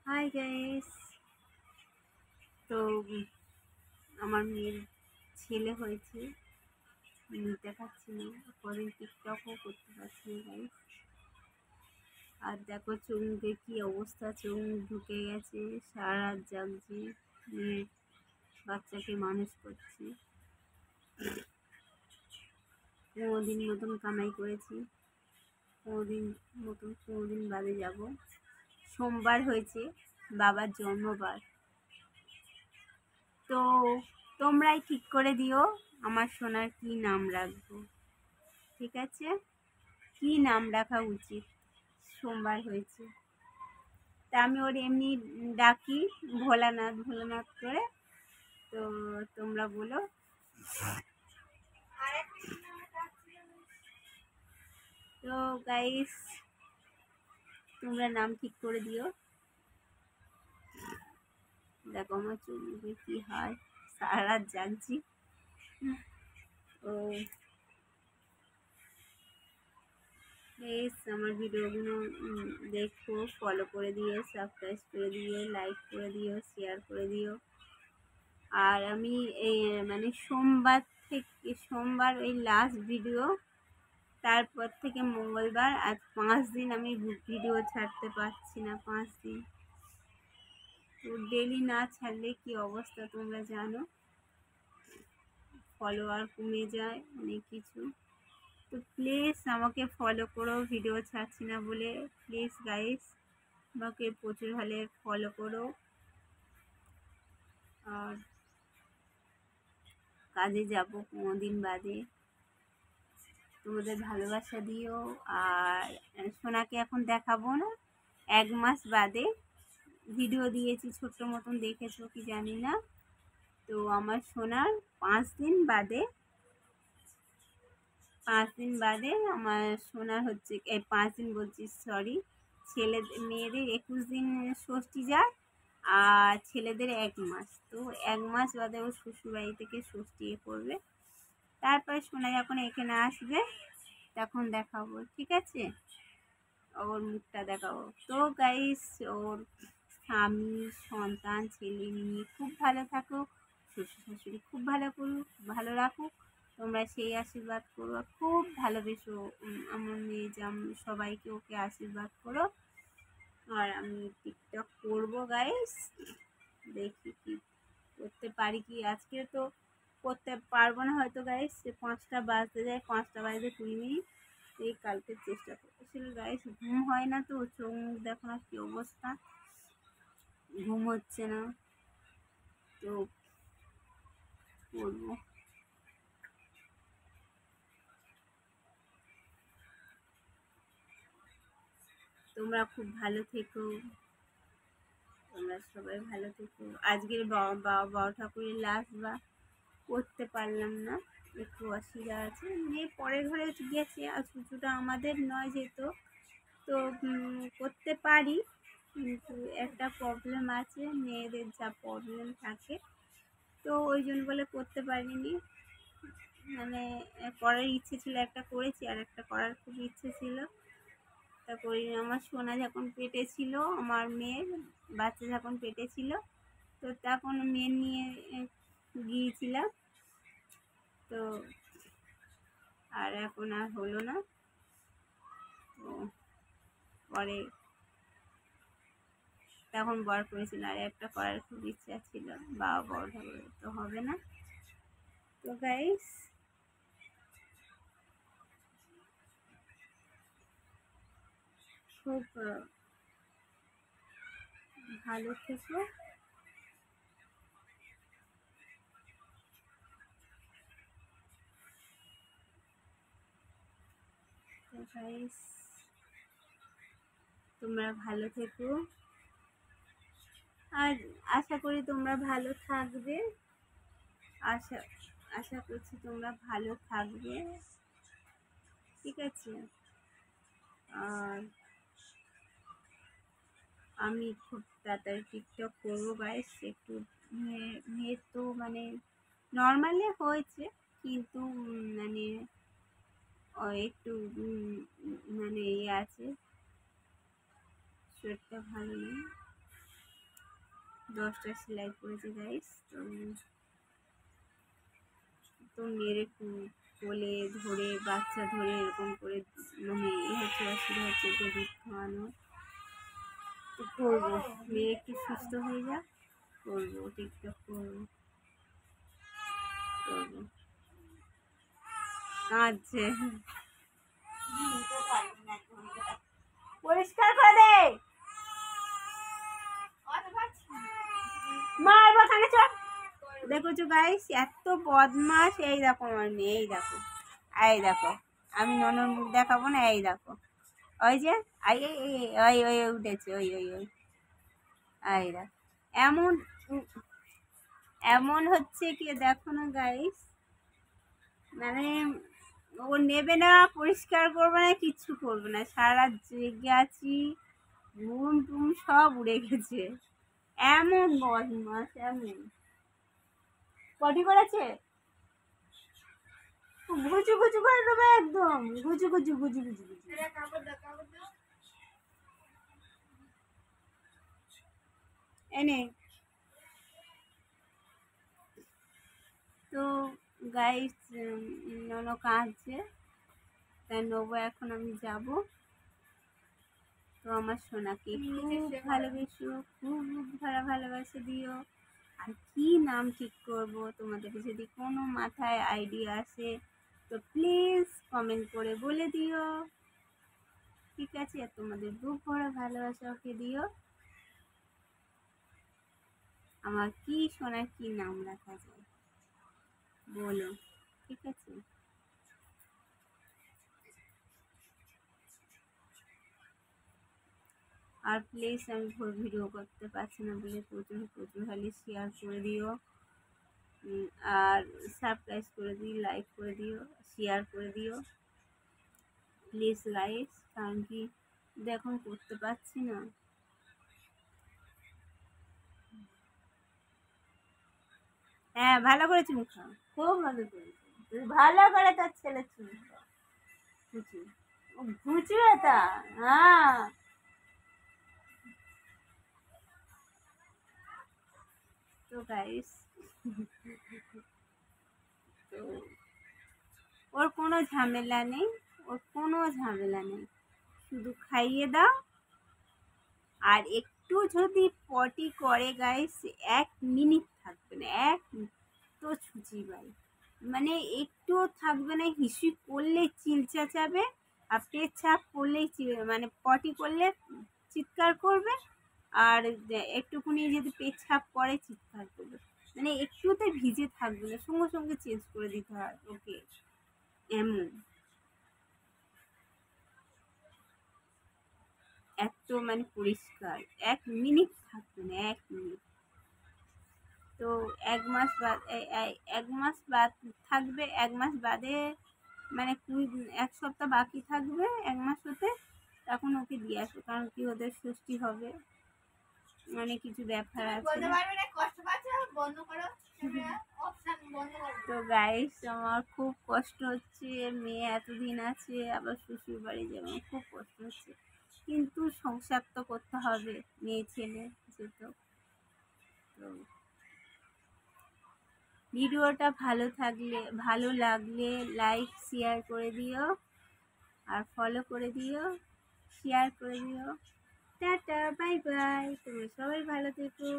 Hi guys. তো আমার মেয়ের ছেলে হয়েছে, নিতে পারছি না, কদিন টিকটকও করতে পারছি না গাইস। আর দেখো চোখ মুখে কি অবস্থা, চোখ মুখ ঢুকে গেছে, সারা রাত জাগছি, মেয়ের বাচ্চাকে মানুষ করছি। 15 দিন মতন কামাই করেছি, 15 দিন বাদে যাব। সোমবার হয়েছে বাবার জন্মবার। তো তোমরাই ঠিক করে দিও আমার সোনার কি নাম রাখবো, ঠিক আছে? কি নাম রাখা উচিত? সোমবার হয়েছে, তা আমি ওর এমনি ডাকি ভোলানাথ ভোলানাথ করে। তো তোমরা বলো। তো গাইস, তোমরা নাম ঠিক করে দিও। দেখো আমার চোখ মুখে কি হয়, সারা রাত জাগছি। তো প্লিজ আমার ভিডিওগুলো দেখো, ফলো করে দিও, সাবস্ক্রাইব করে দিও, লাইক করে দিও, শেয়ার করে দিও। আর আমি এই সোমবার ওই লাস্ট ভিডিও, তারপর থেকে মঙ্গলবার, আজ 5 দিন আমি ভিডিও ছাড়তে পারছি না, 5 দিন। তো ডেলি না ছাড়লে কি অবস্থা তোমরা জানো, ফলোয়ার কমে যায়, অনেক কিছু। তো প্লিজ আমাকে ফলো করো, ভিডিও ছাড়ছি না বলে। প্লিজ গাইস, আমাকে প্রচুর হলে ফলো করো। আর কাজে যাব 15 দিন বাদে, তোমাদের ভালোবাসা দিও। আর সোনাকে এখন দেখাবো না, 1 মাস বাদে ভিডিও দিয়েছি, ছোট্ট মতন, দেখেছো কি জানি না। তো আমার সোনার 5 দিন বাদে, 5 দিন বাদে আমার সোনার হচ্ছে, এই 5 দিন বলছি, সরি, মেয়েদের 21 দিন ষষ্ঠী যায়, আর ছেলেদের 1 মাস। তো 1 মাস বাদে ও শ্বশুরবাড়ি থেকে ষষ্ঠী করবে। তারপরে সোনা যখন এখানে আসবে তখন দেখাবো, ঠিক আছে? ওর মুখটা দেখাবো। তো গাইস, ওর স্বামী, সন্তান, ছেলে নিয়ে খুব ভালো থাকো, শ্বশুর শাশুড়ি খুব ভালো করুক, ভালো রাখুক, তোমরা সেই আশীর্বাদ করো। খুব ভালোবেসো আমার মেয়ে, সবাইকে ওকে আশীর্বাদ করো। আর আমি টিকটক করবো গাইস, দেখি কি করতে পারি। কি আজকে তো করতে পারবো না হয়তো গাইস, 5টা বাজতে যায়, 5টা বাজতে 20 মিনিট। এই কালকে চেষ্টা করছিল গাইস, ঘুম হয় না, তো চোখ মুখ দেখো না কি অবস্থা, ঘুম হচ্ছে না। তো করবো। তোমরা খুব ভালো থেকো, তোমরা সবাই ভালো থেকো। আজকের বাবা ঠাকুরের লাস্ট বা করতে পারলাম না, একটু অসুবিধা আছে, মেয়ে পরের ঘরে গেছে, আর ছুটুটা আমাদের নয় যেহেতু। তো করতে পারি, কিন্তু একটা প্রবলেম আছে, মেয়েদের যা প্রবলেম থাকে, তো ওই জন্য বলে করতে পারিনি। মানে করার ইচ্ছে ছিল, একটা করেছি, আর একটা করার খুব ইচ্ছে ছিল, তা করিনি। আমার সোনা যখন পেটে ছিল, আমার মেয়ের বাচ্চা যখন পেটে ছিল, তো তখন মেয়ে নিয়ে গিয়েছিলাম। তো আর এখন আর হলো না। তো পরে তখন বর করেছিল, আর একটা করার খুব ইচ্ছা ছিল, বাবা বড় ঠাকুর, তো হবে না। তো গাইস, খুব ভালো থেকো। তো গাইস, তোমরা ভালো থেকো, আর আশা করি তোমরা ভালো থাকবে। আশা আশা করছি তোমরা ভালো থাকবে, ঠিক আছে? আর আমি খুব তাড়াতাড়ি টিকটক করবো গাইস। একটু মেয়ের তো নর্মালি হয়েছে, কিন্তু মানে একটু ইয়ে আছে, শরীরটা ভালো নেই। 10টা সেলাই করেছে গাইস। তো মেরে কোলে ধরে বাচ্চা ধরে এরকম করে মানে হচ্ছে অসুবিধা হচ্ছে, ওকে দুধ খাওয়ানো। তো করবো, মেয়ে একটু সুস্থ হয়ে যাক, করবো টিকটক করবো করবো। কাঁদছে, পরিষ্কার করে দে, মারবো খানে চল। দেখো তো গাইস, এত বদমাস। এই দেখো আমার মেয়ে, এই দেখো, এই দেখো, আমি ননর মুখ দেখাবো না, এই দেখো, ওই যে আই ওই ওই ওই উঠেছে, ওই ওই ওই এই দেখ, এমন এমন হচ্ছে কি দেখো না গাইস, মানে ও নেবে না, পরিষ্কার করবে না, কিচ্ছু করবে না, সারা জেগে আছি, ঘুম টুম সব উড়ে গেছে। এমন বদমাস, এমন। পটি করেছে, গুচু গুচু করে দেবে একদম, গুচু গুচু গুচু গুচু গুচু। এনে তো গাইস, ননো কাঁদছে, তাই নেবো এখন আমি যাব। তো আমার সোনাকে খুব ভালোবেসো, খুব ভালোবাসে দিও। আর কি নাম ঠিক করব, তোমাদের যদি কোনো মাথায় আইডিয়া আসে তো প্লিজ কমেন্ট করে বলে দিও, ঠিক আছে? আর তোমাদের বুক ভরা ভালোবাসা ওকে দিও। আমার কি সোনার কি নাম রাখা যায় বলো, ঠিক আছে? আর প্লিজ, আমি ভিডিও করতে পারছি না বলে প্রচুর প্রচুর হলে শেয়ার করে দিও, আর সাবস্ক্রাইব করে দিও, লাইক করে দিও, শেয়ার করে দিও প্লিজ গাইস, কারণ কি দেখুন করতে পারছি না। হ্যাঁ, ভালো করে চুমু খাও, খুব ভালো করে, ভালো করে তার ছেলে চুমু খাও, ঘুচু, ঘুচু এটা, হ্যাঁ। তো গাইস, তো ওর কোনো ঝামেলা নেই, ওর কোনো ঝামেলা নেই, শুধু খাইয়ে দাও। আর একটু যদি পটি করে গাইস, 1 মিনিট থাকবে না, তো ছুচি ভাই, মানে একটুও থাকবে না, হিসু করলে চিলচাচাবে, আর পেচ্ছাপ করলেই মানে পটি করলে চিৎকার করবে, আর একটুকুনি যদি পেচ্ছাপ করে চিৎকার করবে, মানে একটুতে ভিজে থাকবে না, সঙ্গে সঙ্গে চেঞ্জ করে দিতে হয় ওকে, এমন। এত মানে পরিষ্কার, 1 মিনিট থাকবে না, 1 মিনিট। তো 1 মাস বাদ, 1 মাস বাদ থাকবে, 1 মাস বাদে মানে 1 সপ্তাহ বাকি থাকবে 1 মাস হতে, তখন ওকে দিয়ে আসবে, কারণ কি ওদের ষষ্ঠী হবে, মানে কিছু ব্যাপার আছে। তো গাইস, আমার খুব কষ্ট হচ্ছে, মেয়ে এতদিন আছে, আবার শ্বশুর বাড়ি যাবে, খুব কষ্ট হচ্ছে, কিন্তু সংসার তো করতে হবে, মেয়ে ছেলে যেহেতু। তো ভিডিওটা ভালো লাগলে লাইক শেয়ার করে দিও, আর ফলো করে দিও, শেয়ার করে দিও। টাটা, বাই বাই, তোমরা সবাই ভালো থেকো।